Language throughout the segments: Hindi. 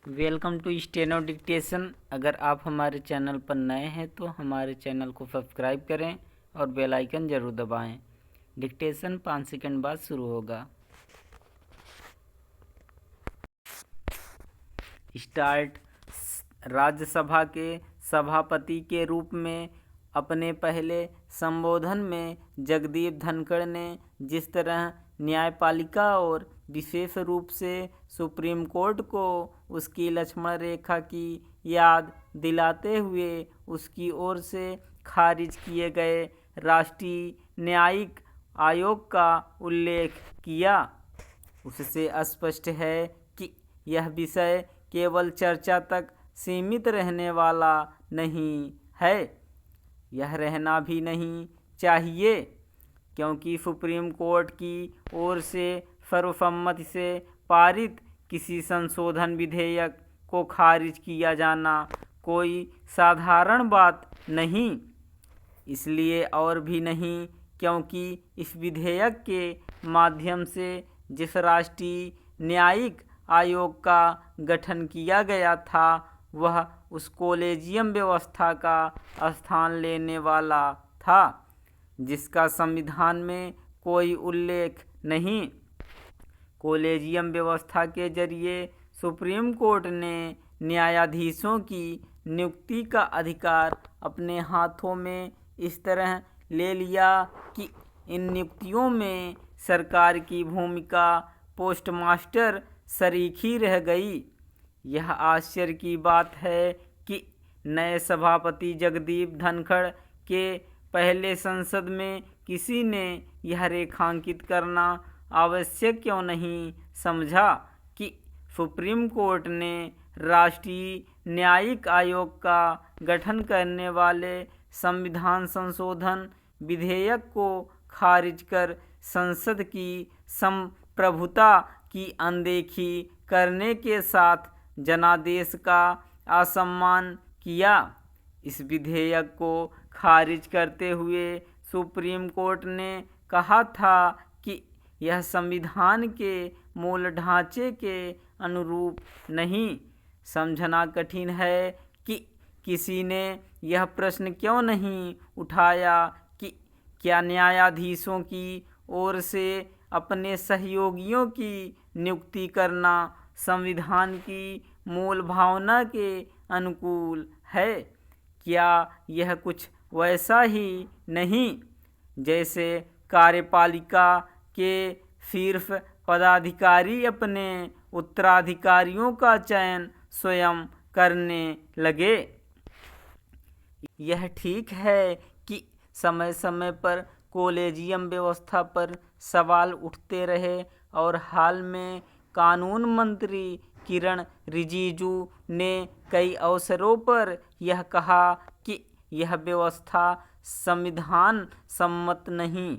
Welcome to steno dictation. अगर आप हमारे चैनल पर नए हैं तो हमारे चैनल को सब्सक्राइब करें और बेल आइकन ज़रूर दबाएं। डिक्टेशन 5 सेकंड बाद शुरू होगा। स्टार्ट। राज्यसभा के सभापति के रूप में अपने पहले संबोधन में जगदीप धनखड़ ने जिस तरह न्यायपालिका और विशेष रूप से सुप्रीम कोर्ट को उसकी लक्ष्मण रेखा की याद दिलाते हुए उसकी ओर से खारिज किए गए राष्ट्रीय न्यायिक आयोग का उल्लेख किया, उससे स्पष्ट है कि यह विषय केवल चर्चा तक सीमित रहने वाला नहीं है। यह रहना भी नहीं चाहिए, क्योंकि सुप्रीम कोर्ट की ओर से सर्वसम्मति से पारित किसी संशोधन विधेयक को खारिज किया जाना कोई साधारण बात नहीं। इसलिए और भी नहीं क्योंकि इस विधेयक के माध्यम से जिस राष्ट्रीय न्यायिक आयोग का गठन किया गया था वह उस कॉलेजियम व्यवस्था का स्थान लेने वाला था जिसका संविधान में कोई उल्लेख नहीं। कॉलेजियम व्यवस्था के जरिए सुप्रीम कोर्ट ने न्यायाधीशों की नियुक्ति का अधिकार अपने हाथों में इस तरह ले लिया कि इन नियुक्तियों में सरकार की भूमिका पोस्टमास्टर शरीक ही रह गई। यह आश्चर्य की बात है कि नए सभापति जगदीप धनखड़ के पहले संसद में किसी ने यह रेखांकित करना आवश्यक क्यों नहीं समझा कि सुप्रीम कोर्ट ने राष्ट्रीय न्यायिक आयोग का गठन करने वाले संविधान संशोधन विधेयक को खारिज कर संसद की संप्रभुता की अनदेखी करने के साथ जनादेश का असम्मान किया। इस विधेयक को खारिज करते हुए सुप्रीम कोर्ट ने कहा था कि यह संविधान के मूल ढांचे के अनुरूप नहीं। समझना कठिन है कि किसी ने यह प्रश्न क्यों नहीं उठाया कि क्या न्यायाधीशों की ओर से अपने सहयोगियों की नियुक्ति करना संविधान की मूल भावना के अनुकूल है। क्या यह कुछ वैसा ही नहीं जैसे कार्यपालिका के शीर्ष पदाधिकारी अपने उत्तराधिकारियों का चयन स्वयं करने लगे। यह ठीक है कि समय समय पर कॉलेजियम व्यवस्था पर सवाल उठते रहे और हाल में कानून मंत्री किरण रिजिजू ने कई अवसरों पर यह कहा कि यह व्यवस्था संविधान सम्मत नहीं।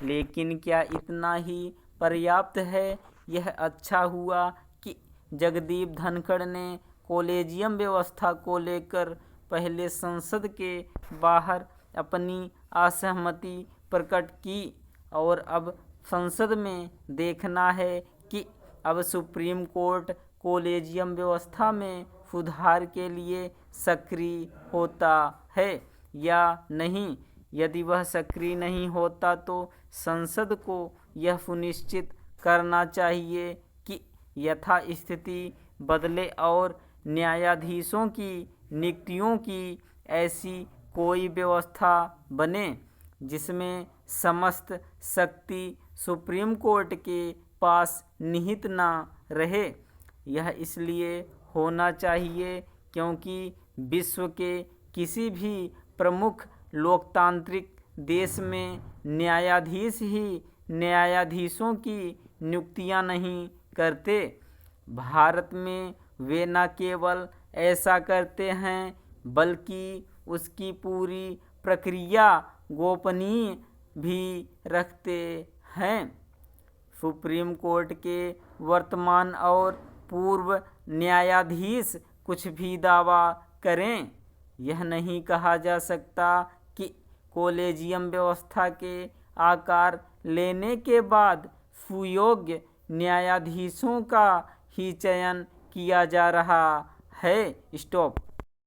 लेकिन क्या इतना ही पर्याप्त है? यह अच्छा हुआ कि जगदीप धनखड़ ने कॉलेजियम व्यवस्था को लेकर पहले संसद के बाहर अपनी असहमति प्रकट की और अब संसद में देखना है कि अब सुप्रीम कोर्ट कॉलेजियम व्यवस्था में सुधार के लिए सक्रिय होता है या नहीं। यदि वह सक्रिय नहीं होता तो संसद को यह सुनिश्चित करना चाहिए कि यथास्थिति बदले और न्यायाधीशों की नियुक्तियों की ऐसी कोई व्यवस्था बने जिसमें समस्त शक्ति सुप्रीम कोर्ट के पास निहित ना रहे। यह इसलिए होना चाहिए क्योंकि विश्व के किसी भी प्रमुख लोकतांत्रिक देश में न्यायाधीश ही न्यायाधीशों की नियुक्तियां नहीं करते। भारत में वे न केवल ऐसा करते हैं बल्कि उसकी पूरी प्रक्रिया गोपनीय भी रखते हैं। सुप्रीम कोर्ट के वर्तमान और पूर्व न्यायाधीश कुछ भी दावा करें, यह नहीं कहा जा सकता कि कॉलेजियम व्यवस्था के आकार लेने के बाद सुयोग्य न्यायाधीशों का ही चयन किया जा रहा है। स्टॉप।